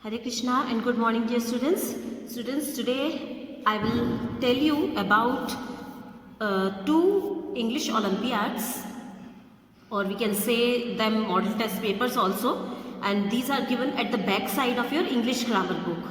Hare Krishna and good morning dear students. Students, today I will tell you about two English Olympiads, or we can say them model test papers also, and these are given at the back side of your English grammar book.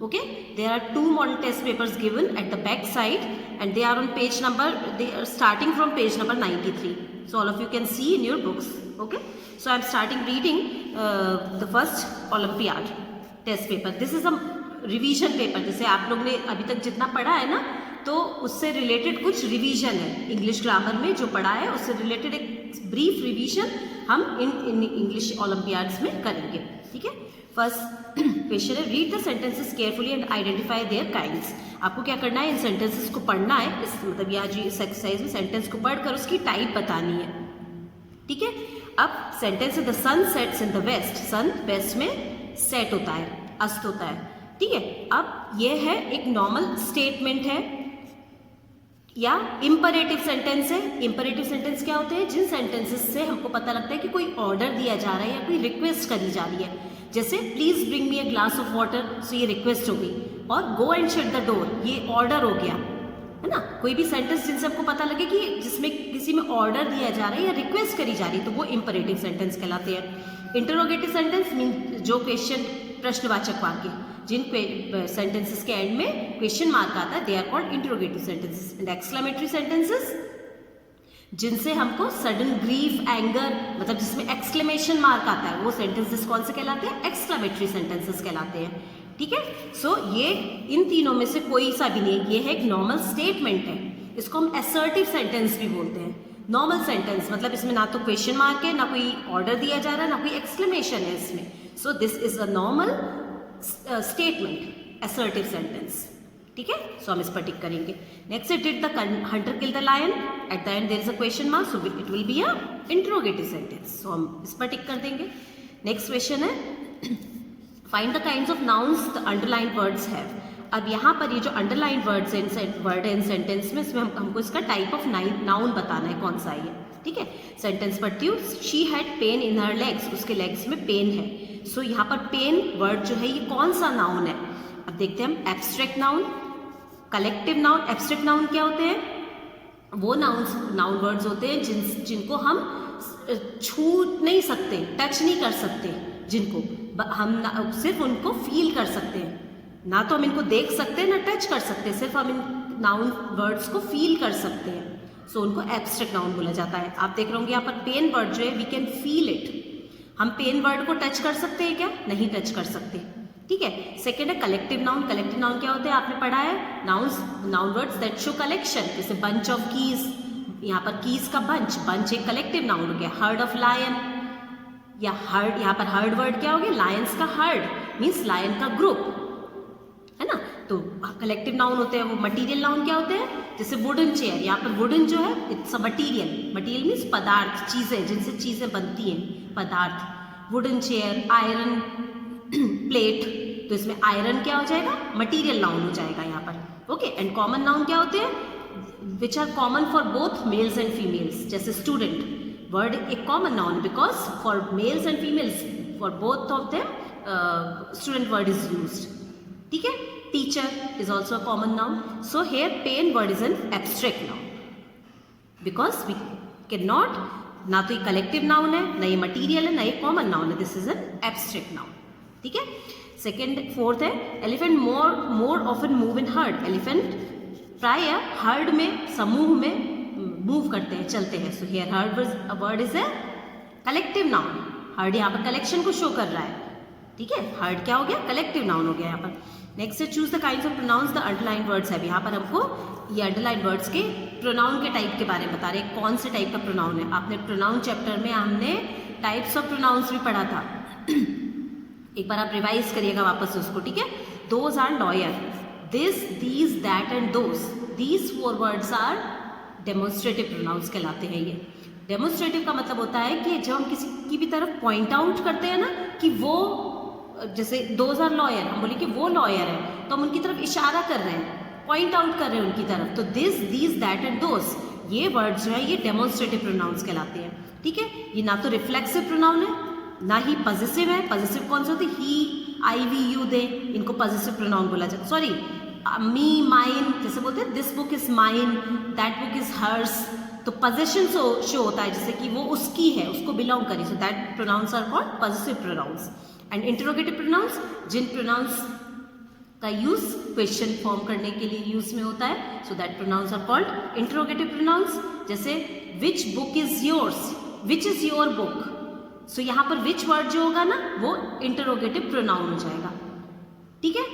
Okay, there are two model test papers given at the back side and they are on page number, they are starting from page number 93. So all of you can see in your books. Okay, so I am starting reading the first Olympiad test paper. This is a revision paper. जैसे आप लोग ने अभी तक जितना पढ़ा है ना, तो उससे रिलेटेड कुछ रिवीजन है. इंग्लिश ग्रामर में जो पढ़ा है उससे रिलेटेड एक ब्रीफ रिवीजन हम इन इंग्लिश ओलंपियाड्स में करेंगे. ठीक है. फर्स्ट क्वेश्चन है, read the sentences carefully and identify there kinds. आपको क्या करना है, इन सेंटेंसेस को पढ़ना है. इस मतलब यहाँ जो इस एक्सरसाइज में सेंटेंस को पढ़कर उसकी टाइप बतानी है. ठीक है. अब सेंटेंस है, the sun sets in the west. Sun west में सेट होता है, अस्त होता है. ठीक है. अब ये है एक नॉर्मल स्टेटमेंट है या इंपरेटिव सेंटेंस है. इंपरेटिव सेंटेंस क्या होते हैं, जिन सेंटेंसेस से हमको पता लगता है कि कोई ऑर्डर दिया जा रहा है या कोई रिक्वेस्ट करी जा रही है. जैसे please bring me a glass of water, so ये रिक्वेस्ट हो गई. और go and shut the door, ये ऑर्डर हो गया, है ना. कोई भी सेंटेंस जिनसे हमको पता लगे कि जिसमें किसी में ऑर्डर दिया जा रहा है या रिक्वेस्ट करी जा रही है, तो वो इंपरेटिव सेंटेंस कहलाते हैं. इंटरोगेटिव सेंटेंस मीन जो क्वेश्चन, प्रश्नवाचक वाक्य, जिन सेंटेंसेस के एंड में क्वेश्चन मार्क आता है, they are called interrogative sentences. And exclamatory sentences जिनसे हमको सडन ग्रीफ, एंगर, मतलब जिसमें एक्सक्लेमेशन मार्क आता है, वो सेंटेंसेस कौन से कहलाते हैं, एक्सक्लेमेटरी सेंटेंसेस कहलाते हैं. ठीक है. सो ये इन तीनों में से कोई सा भी नहीं. ये है एक नॉर्मल स्टेटमेंट है. इसको हम असर्टिव सेंटेंस भी बोलते हैं. नॉर्मल सेंटेंस मतलब इसमें ना तो क्वेश्चन मार्क है, ना कोई ऑर्डर दिया जा रहा है, ना कोई एक्सक्लेमेशन है इसमें. So this is a normal statement, assertive sentence. ठीक है. सो हम इस पर टिक करेंगे. नेक्स्ट है, did the hunter kill the lion. At the end there is a question mark, so it will be a interrogative sentence. So हम इस पर टिक कर देंगे. नेक्स्ट क्वेश्चन है, find the kinds of nouns the underlined words have. अब यहाँ पर ये जो अंडरलाइंड वर्ड है इन सेंटेंस में, इसमें हमको इसका टाइप ऑफ नाउन बताना है कौन सा है. ठीक है. सेंटेंस पढ़ती हूँ. She had pain in her legs, उसके लेग्स में पेन है. सो यहाँ पर पेन वर्ड जो है ये कौन सा नाउन है. अब देखते हैं हम. Abstract noun, collective noun. Abstract noun क्या होते हैं, वो नाउन वर्ड्स होते हैं जिनको हम छू नहीं सकते, टच नहीं कर सकते, जिनको हम सिर्फ उनको फील कर सकते हैं. ना तो हम इनको देख सकते हैं, ना टच कर सकते हैं, सिर्फ हम इन नाउन वर्ड्स को फील कर सकते हैं. सो उनको एब्स्ट्रैक्ट नाउन बोला जाता है. आप देख रहे होंगे यहाँ पर पेन वर्ड जो है, वी कैन फील इट. हम पेन वर्ड को टच कर सकते हैं क्या, नहीं टच कर सकते. ठीक है. सेकेंड है कलेक्टिव नाउन. कलेक्टिव नाउन क्या होते हैं, आपने पढ़ा है, noun words that show collection. जैसे बंच ऑफ कीज, यहाँ पर कीज का बंच एक कलेक्टिव नाउन हो गया. हर्ड ऑफ लायन, या हर्ड, यहाँ पर हर्ड वर्ड क्या हो गया, लायंस का हर्ड मीन्स लायन का ग्रुप, है ना. तो कलेक्टिव नाउन होते हैं वो. मटीरियल नाउन क्या होते हैं, जैसे वुडन चेयर. यहाँ पर वुडन जो है it's a material. Material means पदार्थ, चीजें, जिनसे चीजें बनती हैं, पदार्थ. वुडन चेयर, आयरन प्लेट, तो इसमें आयरन क्या हो जाएगा, मटीरियल नाउन हो जाएगा यहाँ पर. ओके. एंड कॉमन नाउन क्या होते हैं, which are common for both males and females. जैसे स्टूडेंट वर्ड एक common noun, because for males and females, for both of them student word is used. ठीक है. Teacher is also a common noun. So here pain word is an abstract noun, because we can not, ना तो ये collective noun है, ना ये material है, ना ये कॉमन नाउन है. This is an abstract noun. ठीक है. सेकेंड, फोर्थ है, elephant more often move in heard. Elephant प्राय हर्ड में, समूह में मूव करते हैं, चलते हैं. So here heard word is a collective noun. Heard यहाँ पर कलेक्शन को शो कर रहा है. ठीक है. हर्ड क्या हो गया, कलेक्टिव नाउन हो गया यहाँ पर. नेक्स्ट है, choose the kinds of pronouns the underlined words है. यहाँ पर हमको ये अंडरलाइंड वर्ड्स के प्रोनाउन के टाइप के बारे में बता रहे हैं, कौन से टाइप का प्रोनाउन है. आपने प्रोनाउन चैप्टर में हमने टाइप्स ऑफ प्रोनाउंस भी पढ़ा था. एक बार आप रिवाइज करिएगा वापस से उसको. ठीक है. Those are lawyer, this, these, that and those. These 4 words are demonstrative pronouns कहलाते हैं. ये डेमोन्स्ट्रेटिव का मतलब होता है कि जब हम किसी की भी तरफ पॉइंट आउट करते हैं ना, कि वो, जैसे दोज आर लॉयर, हम बोले कि वो लॉयर है, तो हम उनकी तरफ इशारा कर रहे हैं, पॉइंट आउट कर रहे हैं उनकी तरफ. तो this, these, that and those, ये वर्ड्स जो है ये डेमोन्स्ट्रेटिव प्रोनाउंस कहलाते हैं. ठीक है. ये ना तो रिफ्लेक्सिव प्रोनाउन है, ना ही पॉजिटिव है। पॉजिटिव कौन से होते? ही, आई, वी, यू, दे, इनको पॉजिटिव प्रोनाउन बोला जाता है। सॉरी, मी, माइन, जैसे बोलते हैं this book is mine, that book is hers, तो पोजेशन शो होता है जैसे कि वो उसकी है, उसको बिलोंग करी, so that pronouns are called positive pronouns. And interrogative pronouns, जिन प्रोनाउंस का यूज क्वेश्चन फॉर्म करने के लिए यूज में होता है, so that pronouns are called interrogative pronouns. जैसे which book is yours, which is your book, so यहाँ पर विच वर्ड जो होगा ना वो इंटरोगेटिव प्रोनाउन हो जाएगा, ठीक है।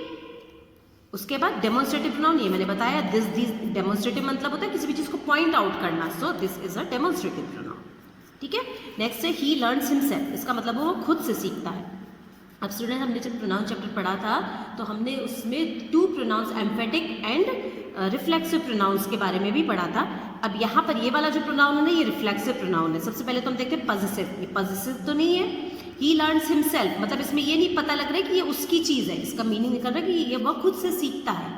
उसके बाद डेमोन्स्ट्रेटिव प्रोनाउन, ये मैंने बताया, दिस दिस, डेमोन्स्ट्रेटिव मतलब होता है किसी भी चीज को पॉइंट आउट करना, so this is a demonstrative pronoun, ठीक है। नेक्स्ट है ही लर्न्स हिमसेल्फ, इसका मतलब वो खुद से सीखता है। अब स्टूडेंट, हमने जब प्रोनाउन चैप्टर पढ़ा था तो हमने उसमें 2 pronouns, emphatic and reflexive pronouns के बारे में भी पढ़ा था। अब यहाँ पर ये वाला जो प्रोनाउन है ना, ये रिफ्लेक्सिव प्रोनाउन है। सबसे पहले तो हम देखते हैं पॉजिटिव, ये पॉजिटिव तो नहीं है। ही लर्न्स हिमसेल्फ, मतलब इसमें ये नहीं पता लग रहा है कि ये उसकी चीज़ है, इसका मीनिंग निकल रहा है कि ये वह खुद से सीखता है।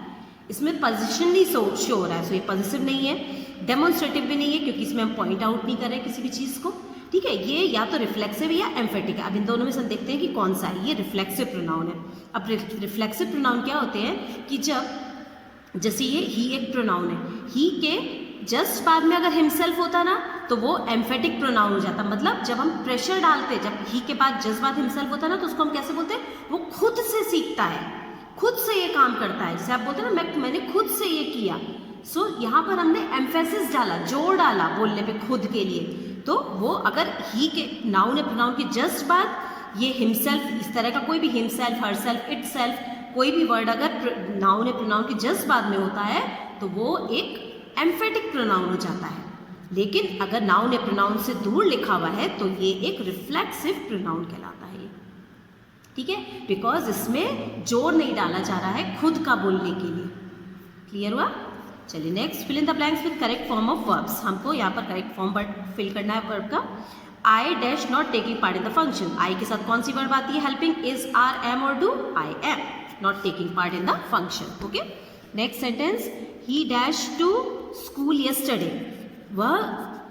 इसमें पोजिशन नहीं शो हो रहा है, सो ये पॉजिटिव नहीं है। डेमोन्स्ट्रेटिव भी नहीं है क्योंकि इसमें हम पॉइंट आउट नहीं कर रहे हैं किसी भी चीज़ को, ठीक है। ये या तो रिफ्लेक्सिव है या एम्फेटिक है। अब इन दोनों में से हम देखते हैं कि कौन सा है। ये रिफ्लेक्सिव प्रोनाउन है। अब रिफ्लेक्सिव प्रोनाउन क्या होते हैं कि जब जैसे ये ही एक प्रोनाउन है, ही के जस्ट बाद में अगर हिमसेल्फ होता ना तो वो एम्फेटिक प्रोनाउन हो जाता। मतलब जब हम प्रेशर डालते, जब ही के बाद जस्ट बाद हिमसेल्फ होता ना तो उसको हम कैसे बोलते हैं? वो खुद से सीखता है, खुद से ये काम करता है। जैसे आप बोलते हैं ना, मैंने खुद से ये किया। सो यहाँ पर हमने एम्फेसिस डाला, जोर डाला बोलने पे खुद के लिए। तो वो अगर ही के नाउन है प्रोनाउन के जस्ट बाद ये हिमसेल्फ, इस तरह का कोई भी हिमसेल्फ, हरसेल्फ, इटसेल्फ, कोई भी वर्ड अगर नाउन है प्रोनाउन के जस्ट बाद में होता है तो वो एक एम्फेटिक प्रोनाउन हो जाता है। लेकिन अगर नाउन है प्रोनाउन से दूर लिखा हुआ है तो ये एक रिफ्लेक्सिव प्रोनाउन कहलाता है, ठीक है, बिकॉज इसमें जोर नहीं डाला जा रहा है खुद का बोलने के लिए। क्लियर हुआ? चलिए next, fill in the blanks with correct form of verbs. हमको यहाँ पर करेक्ट फॉर्म फिल करना है वर्ब का। I dash not taking part in the function, I के साथ कौन सी वर्ब आती है? हेल्पिंग, इज, आर, एम और do. I am not taking part in the function, okay. Next sentence, he dash to school yesterday, वह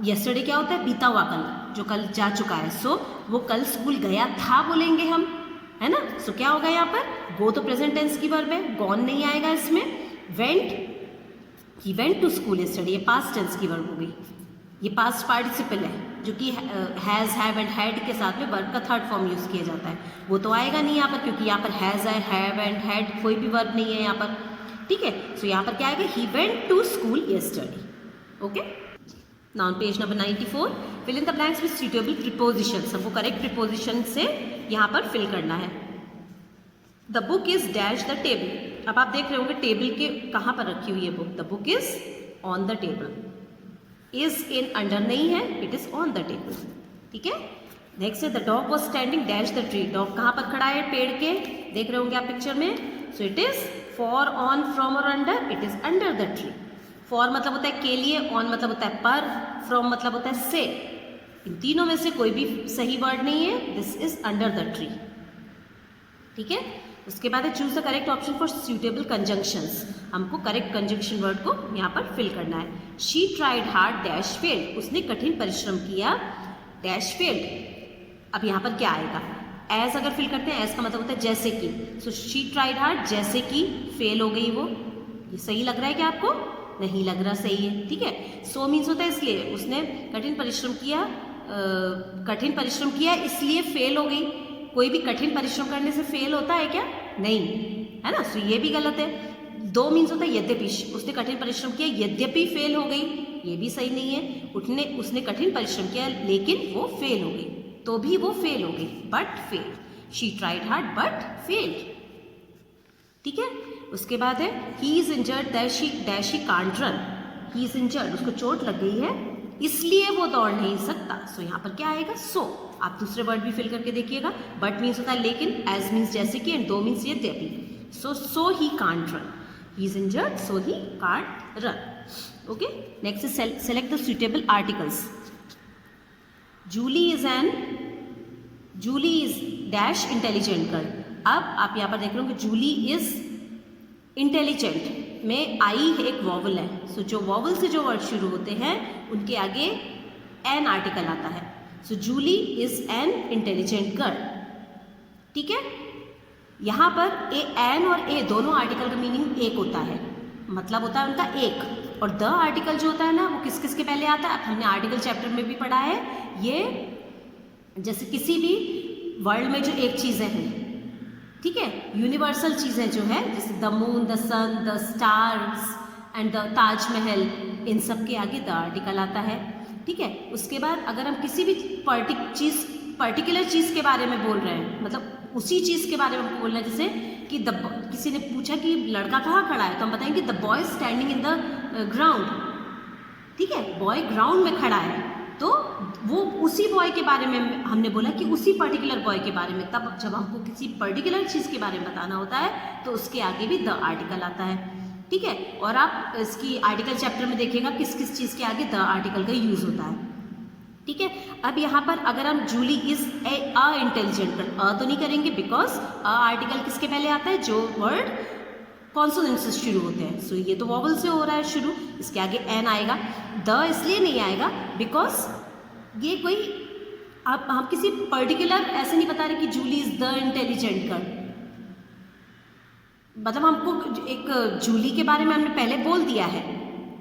yesterday क्या होता है? बीता हुआ कल, जो कल जा चुका है। सो वो कल स्कूल गया था बोलेंगे हम, है ना। सो क्या होगा यहाँ पर? गो तो प्रेजेंट टेंस की वर्ब है, गॉन नहीं आएगा इसमें। Went, he went to school yesterday, ये पास्ट टेंस की वर्ब हो गई। ये पास्ट पार्टिसिपल है जो कि हैज़, हैव एंड हैड के साथ में वर्ब का थर्ड फॉर्म यूज़ किया जाता है। वो तो आएगा नहीं यहाँ पर क्योंकि यहाँ पर हैज़ है, हैव एंड हैड कोई भी वर्ब नहीं है यहाँ पर, ठीक है। सो यहाँ पर क्या आएगा? He went to school yesterday, okay. Now on page number 94, fill in the blanks with suitable prepositions. हमको करेक्ट प्रीपोजिशन से यहाँ पर फिल करना है। The book is dash the table. अब आप देख रहे होंगे टेबल के कहाँ पर रखी हुई है book. The book is on the table, is in under नहीं है, it is on the table, ठीक है। नेक्स्ट है the dog was standing dash the tree. Dog कहाँ पर खड़ा है? पेड़ के, देख रहे होंगे आप पिक्चर में। So it is for, on, from और under, it is under the tree. For मतलब होता है के लिए, ऑन मतलब होता है पर, फ्रॉम मतलब होता है से। इन तीनों में से कोई भी सही वर्ड नहीं है। This is under the tree, ठीक है। उसके बाद है choose the correct option for suitable conjunctions. हमको करेक्ट कंजंक्शन वर्ड को यहाँ पर फिल करना है। She tried hard dash failed, उसने कठिन परिश्रम किया डैश फेल्ड। अब यहाँ पर क्या आएगा? एज अगर फिल करते हैं, एज का मतलब होता है जैसे कि। सो शी ट्राइड हार्ड, जैसे कि फेल हो गई वो। ये सही लग रहा है क्या आपको? नहीं लग रहा सही है, ठीक है। सो मीन्स होता है इसलिए, उसने कठिन परिश्रम किया, कठिन परिश्रम किया इसलिए फेल हो गई। कोई भी कठिन परिश्रम करने से फेल होता है क्या? नहीं, है ना। सो ये भी गलत है। दो मीन्स होता है यद्यपि, उसने कठिन परिश्रम किया यद्यपि फेल हो गई, ये भी सही नहीं है। उसने कठिन परिश्रम किया लेकिन वो फेल हो गई, तो भी वो फेल हो गई, but fail. She tried hard but failed, ठीक है। उसके बाद है ही is injured dash he can't run. He is injured, उसको चोट लग गई है इसलिए वो दौड़ नहीं सकता। सो यहाँ पर क्या आएगा? सो। आप दूसरे वर्ड भी फिल करके देखिएगा। बट मीन्स होता है लेकिन, एज मीन्स जैसे कि, एंड दो मीन्स यद्यपि। So he can't run, he is injured so he can't run, okay. Next is select the suitable articles. Julie is dash intelligent girl. अब आप यहाँ पर देख रहे हो कि जूली इज इंटेलिजेंट में आई एक वॉवल है। सो जो वॉवल से जो वर्ड शुरू होते हैं उनके आगे एन आर्टिकल आता है। So Julie is an intelligent girl, ठीक है। यहाँ पर एन और ए दोनों आर्टिकल का मीनिंग एक होता है, मतलब होता है उनका एक, और द आर्टिकल जो होता है ना वो किस किस के पहले आता है, अब हमने आर्टिकल चैप्टर में भी पढ़ा है। ये जैसे किसी भी वर्ल्ड में जो एक चीज़ें हैं, ठीक है, यूनिवर्सल चीज़ें जो है, जैसे the moon, the sun, the stars and the Taj Mahal, इन सब के आगे द आर्टिकल आता है, ठीक है। उसके बाद अगर हम किसी भी पर्टिकुलर चीज़ के बारे में बोल रहे हैं, मतलब उसी चीज़ के बारे में हमको बोलना है, जैसे कि किसी ने पूछा कि लड़का कहाँ खड़ा है, तो हम बताएंगे the boy standing in the ground, ठीक है, बॉय ग्राउंड में खड़ा है, तो वो उसी बॉय के बारे में हमने बोला कि उसी पर्टिकुलर बॉय के बारे में। तब जब हमको किसी पर्टिकुलर चीज़ के बारे में बताना होता है तो उसके आगे भी द आर्टिकल आता है, ठीक है। और आप इसकी आर्टिकल चैप्टर में देखिएगा किस किस चीज़ के आगे द आर्टिकल का यूज़ होता है, ठीक है। अब यहाँ पर अगर हम Julie is a intelligent girl, तो नहीं करेंगे, बिकॉज आर्टिकल किसके पहले आता है, जो वर्ड कॉन्सोनेंट से शुरू होते हैं। सो ये तो वॉवल से हो रहा है शुरू, इसके आगे एन आएगा। द इसलिए नहीं आएगा बिकॉज ये कोई आप हम किसी पर्टिकुलर ऐसे नहीं बता रहे कि Julie is the intelligent girl, मतलब हमको एक जूली के बारे में हमने पहले बोल दिया है,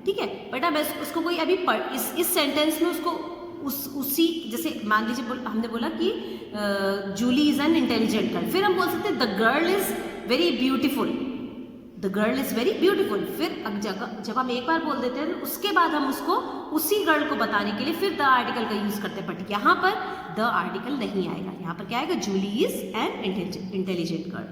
ठीक है, बट अब उसको कोई अभी इस सेंटेंस में उसको उसी जैसे मान लीजिए हमने बोला कि Julie is an intelligent girl, फिर हम बोल सकते हैं the girl is very beautiful, the girl is very beautiful. फिर जब हम एक बार बोल देते हैं उसके बाद हम उसको उसी गर्ल को बताने के लिए फिर द आर्टिकल का यूज करते हैं, बट यहाँ पर द आर्टिकल नहीं आएगा, यहाँ पर क्या आएगा, Julie is an intelligent girl,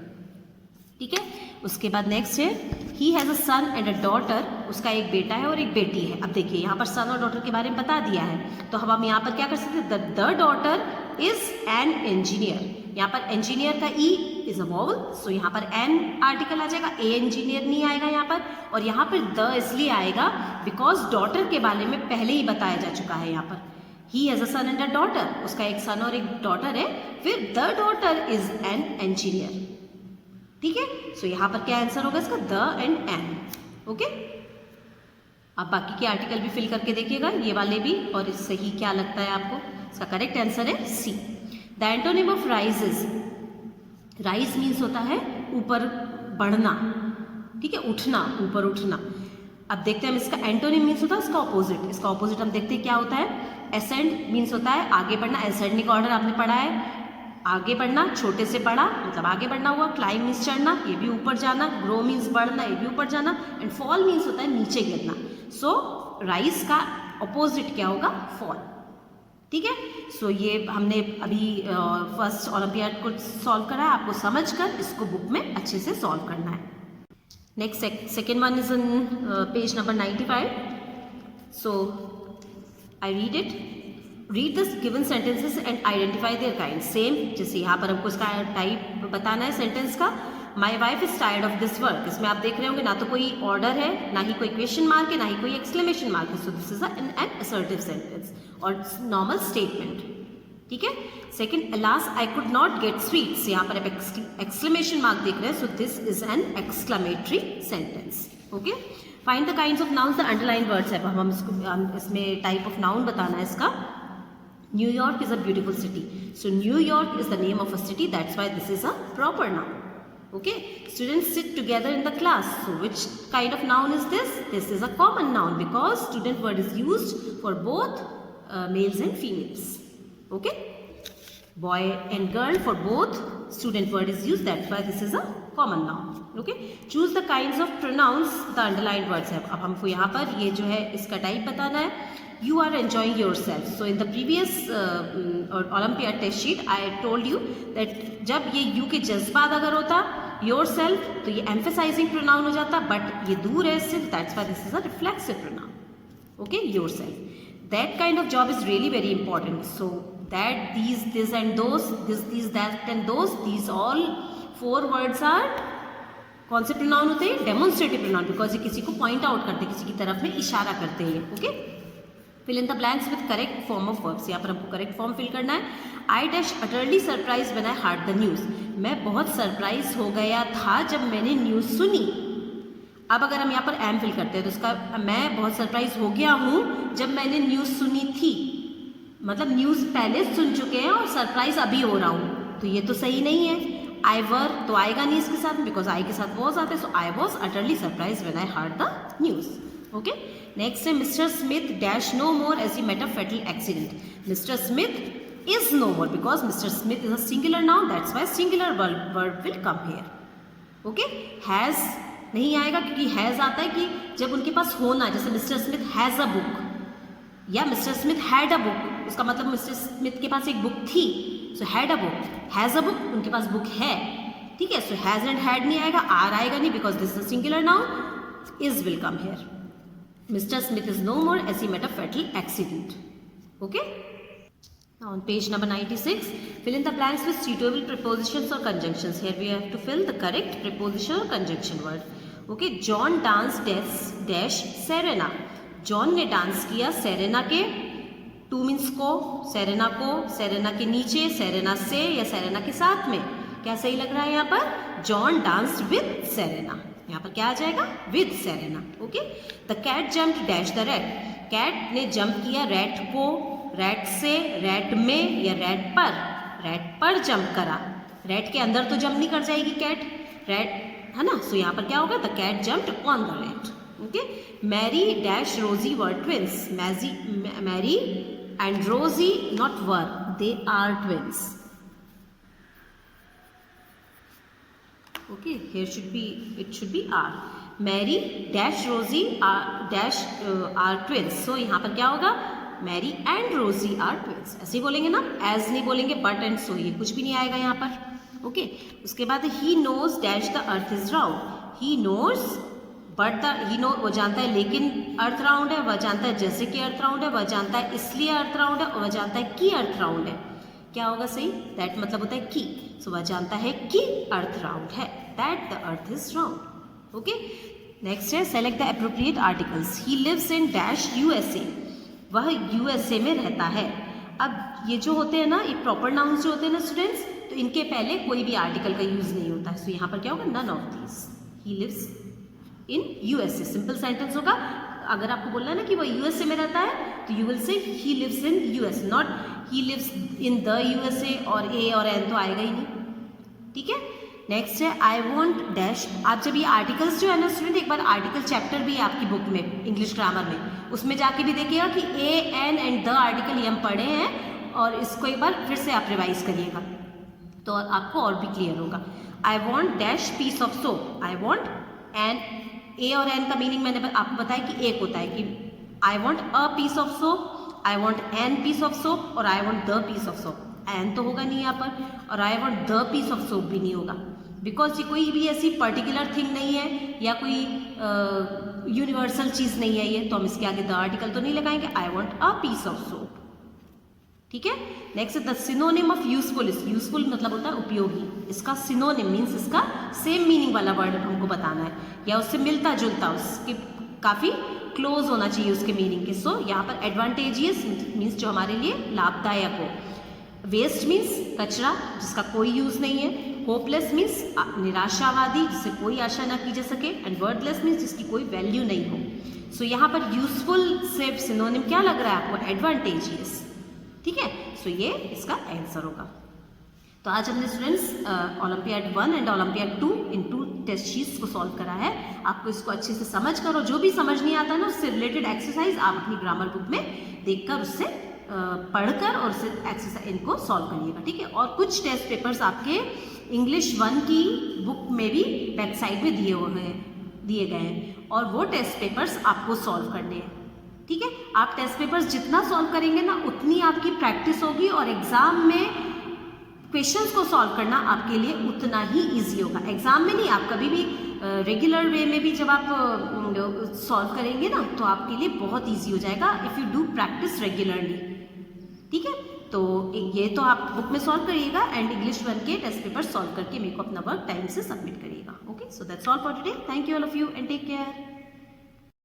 ठीक है। उसके बाद नेक्स्ट है he has a son and a daughter, उसका एक बेटा है और एक बेटी है। अब देखिए यहाँ पर सन और डॉटर के बारे में बता दिया है, तो हम यहाँ पर क्या कर सकते हैं, the daughter is an engineer, यहाँ पर इंजीनियर का ई इज अ वॉवल, सो यहाँ पर एन आर्टिकल आ जाएगा, ए इंजीनियर नहीं आएगा यहाँ पर, और यहाँ पर द इसलिए आएगा बिकॉज डॉटर के बारे में पहले ही बताया जा चुका है। यहाँ पर he has a son and a daughter, उसका एक सन और एक डॉटर है, फिर the daughter is an engineer, ठीक है। सो यहाँ पर क्या आंसर होगा इसका, द एंड एन, ओके। आप बाकी के आर्टिकल भी फिल करके देखिएगा, ये वाले भी, और इस सही क्या लगता है आपको, इसका करेक्ट आंसर है C. The antonym of rise is, rise means होता है ऊपर बढ़ना, ठीक है, उठना, ऊपर उठना। अब देखते हैं हम इसका एंटोनिम मीन्स होता है इसका ऑपोजिट, इसका ऑपोजिट हम देखते हैं क्या होता है, एसेंड मीन्स होता है आगे बढ़ना, एसेंडिंग ऑर्डर आपने पढ़ा है, आगे बढ़ना, छोटे से बड़ा मतलब आगे बढ़ना हुआ, क्लाइम मीन्स चढ़ना, ये भी ऊपर जाना, ग्रो मीन्स बढ़ना, ये भी ऊपर जाना, एंड फॉल मीन्स होता है नीचे गिरना। सो राइज का ऑपोजिट क्या होगा, फॉल, ठीक है। सो ये हमने अभी फर्स्ट ओलंपियाड को सॉल्व करा है, आपको समझकर इसको बुक में अच्छे से सॉल्व करना है। Next second one is in page number 95, so I read it, read the given sentences and identify there kind. Same जैसे यहाँ पर हमको इसका टाइप बताना है सेंटेंस का, my wife is tired of this work, इसमें आप देख रहे होंगे ना तो कोई ऑर्डर है, ना ही कोई क्वेश्चन मार्क है, ना ही कोई एक्सक्लेमेशन मार्क है, so this is an assertive sentence और नॉर्मल स्टेटमेंट, ठीक है। Second, alas I could not gate sweets, यहाँ पर आप एक्सक्लेमेशन मार्क देख रहे हैं, so this is an exclamatory sentence, okay. Find the kinds of nouns, the underline words है, हम इसमें टाइप ऑफ नाउन बताना है इसका। New York is a beautiful city. So New York is the name of a city. That's why this is a proper noun. Okay. Students sit together in the class. So which kind of noun is this? This is a common noun because student word is used for both males and females. Okay. Boy and girl for both student word is used. That's why this is a common noun. Okay. Choose the kinds of pronouns the underlined words have. अब हमको यहाँ पर ये जो है इसका type बताना है. You are enjoying yourself. So in the previous Olympiad test sheet, I told you that जब ये you के जस्ट बाद अगर होता yourself तो ये emphasizing pronoun हो जाता, but ये दूर है इससे, that's why this is a reflexive pronoun. Okay, yourself. That kind of job is really very important. So that, these, this and those, these, that and those, these all 4 words are कौन से pronoun होते हैं? Demonstrative pronoun, because ये किसी को point out करते हैं, किसी की तरफ में इशारा करते हैं. Okay. Fill in the blanks with correct form of verbs, यहाँ पर हमको करेक्ट फॉर्म फिल करना है. I dash utterly surprise when I heard the news, मैं बहुत सरप्राइज हो गया था जब मैंने न्यूज़ सुनी. अब अगर हम यहाँ पर एम फिल करते हैं तो उसका मैं बहुत सरप्राइज हो गया हूँ जब मैंने न्यूज़ सुनी थी. मतलब न्यूज़ पहले सुन चुके हैं और सरप्राइज अभी हो रहा हूँ, तो ये तो सही नहीं है। आई वर तो आएगा नहीं इसके साथ, बिकॉज आई के साथ वॉज आते, so I was utterly surprise when I heard the news. Okay, next है Mister Smith dash no more as he met a fatal accident. Mister Smith is no more because Mister Smith is a singular noun, that's why singular verb will come here. Okay, has नहीं आएगा क्योंकि has आता है कि जब उनके पास होना, जैसे Mister Smith has a book या Mister Smith had a book, उसका मतलब मिस्टर स्मिथ के पास एक बुक थी, so had a book, has a book उनके पास बुक है, ठीक है। सो हैज एंड हैड नहीं आएगा, आर आएगा नहीं because this is a singular noun, is will come here. Mister Smith is no more as he met a fatal accident. Okay, now on page number 96, fill in the blanks with suitable prepositions or conjunctions. Here we have to fill the correct preposition or conjunction word. Okay, John danced dash Serena. John ने dance किया Serena के, two means को, Serena के नीचे, Serena से या Serena के साथ में, क्या सही लग रहा है यहाँ पर? जॉन डांस्ड विद सेरेना, यहाँ पर क्या आ जाएगा? With Serena. Okay, the cat jumped dash the rat. Cat ने जंप किया रैट को, रैट से, रैट में या रैट पर जंप करा। रैट के अंदर तो जंप नहीं कर जाएगी कैट, रैट है ना, सो यहाँ पर क्या होगा? The cat jumped on the rat. Okay, Mary dash Rosie were twins. Mary and Rosie not were, they are twins. Okay, here it should be are. Mary dash Rosie dash are twins. So यहाँ पर क्या होगा? Mary and Rosie are twins, ऐसे ही बोलेंगे ना, as नहीं बोलेंगे, बट एंड सो, ये कुछ भी नहीं आएगा यहाँ पर। ओके, उसके बाद he knows dash the earth is round. He knows but he know, वो जानता है लेकिन अर्थ राउंड है, वह जानता है जैसे कि अर्थ राउंड है, वह जानता है इसलिए अर्थ राउंड है, और वह जानता है कि अर्थ राउंड है। क्या होगा सही? दैट मतलब होता है कि, सो वह जानता है कि अर्थ राउंड है, that the earth is round. Okay, next है select the appropriate articles. He lives in dash USA, वह यूएसए में रहता है। अब ये जो होते हैं ना, ये प्रॉपर नाउन्स जो होते हैं ना स्टूडेंट्स, तो इनके पहले कोई भी आर्टिकल का यूज नहीं होता है, सो यहाँ पर क्या होगा? None of these. He lives in USA, simple sentence होगा। अगर आपको बोलना है ना कि वो यूएसए में रहता है, तो you will say he lives in USA, not he lives in the USA, और ए और एन तो आएगा ही नहीं, ठीक है। नेक्स्ट है आई वॉन्ट डैश। आप जब ये आर्टिकल्स जो है ना स्टूडेंट, एक बार आर्टिकल चैप्टर भी है आपकी बुक में, इंग्लिश ग्रामर में, उसमें जाके भी देखिएगा कि A N and the article ये हम पढ़े हैं, और इसको एक बार फिर से आप रिवाइज करिएगा तो आपको और भी क्लियर होगा। I want dash piece of soap. I want an, a और एन का मीनिंग मैंने आपको बताया कि एक होता है कि I want a piece of soap, I want an piece of soap, और I want the piece of soap. An तो होगा नहीं यहाँ पर, और I want the piece of soap भी नहीं होगा, बिकॉज ये कोई भी ऐसी पर्टिकुलर थिंग नहीं है या कोई यूनिवर्सल चीज़ नहीं है ये, तो हम इसके आगे द आर्टिकल तो नहीं लगाएंगे। I want a piece of soap, ठीक है। Next the synonym of useful. Useful मतलब होता है उपयोगी, इसका सिनोनिम मीन्स इसका सेम मीनिंग वाला वर्ड हमको बताना है, या उससे मिलता जुलता, उसके काफ़ी क्लोज होना चाहिए उसके मीनिंग के। सो यहाँ पर एडवांटेजियस मीन्स जो हमारे लिए लाभदायक हो, वेस्ट मीन्स कचरा जिसका कोई यूज़ नहीं है, होपलेस मीन्स निराशावादी जिससे कोई आशा ना की जा सके, एंड वर्थलेस मीन्स जिसकी कोई वैल्यू नहीं हो। सो यहाँ पर यूजफुल से सिनोनिम क्या लग रहा है आपको? एडवांटेजियस, ठीक है। सो ये इसका आंसर होगा। तो आज हमने students olympiad 1 and olympiad 2 in 2 test sheets को सॉल्व करा है। आपको इसको अच्छे से समझ कर, और जो भी समझ नहीं आता ना उससे रिलेटेड एक्सरसाइज आप अपनी ग्रामर बुक में देखकर, उससे पढ़कर और उससे एक्सरसाइज इनको सॉल्व करिएगा, ठीक है। और कुछ टेस्ट पेपर्स आपके इंग्लिश 1 की बुक में भी बैक साइड में दिए गए हैं, और वो टेस्ट पेपर्स आपको सॉल्व करने हैं, ठीक है। आप टेस्ट पेपर्स जितना सॉल्व करेंगे ना, उतनी आपकी प्रैक्टिस होगी, और एग्जाम में क्वेश्चंस को सॉल्व करना आपके लिए उतना ही इजी होगा। एग्जाम में नहीं, आप कभी भी रेगुलर वे में भी जब आप सॉल्व करेंगे ना, तो आपके लिए बहुत इजी हो जाएगा if you do practice regularly, ठीक है। तो ये तो आप बुक में सॉल्व करिएगा, एंड इंग्लिश 1 के टेस्ट पेपर सॉल्व करके मेरे को अपना वर्क टाइम से सबमिट करिएगा। Okay, so that's all for today. Thank you all of you and take care.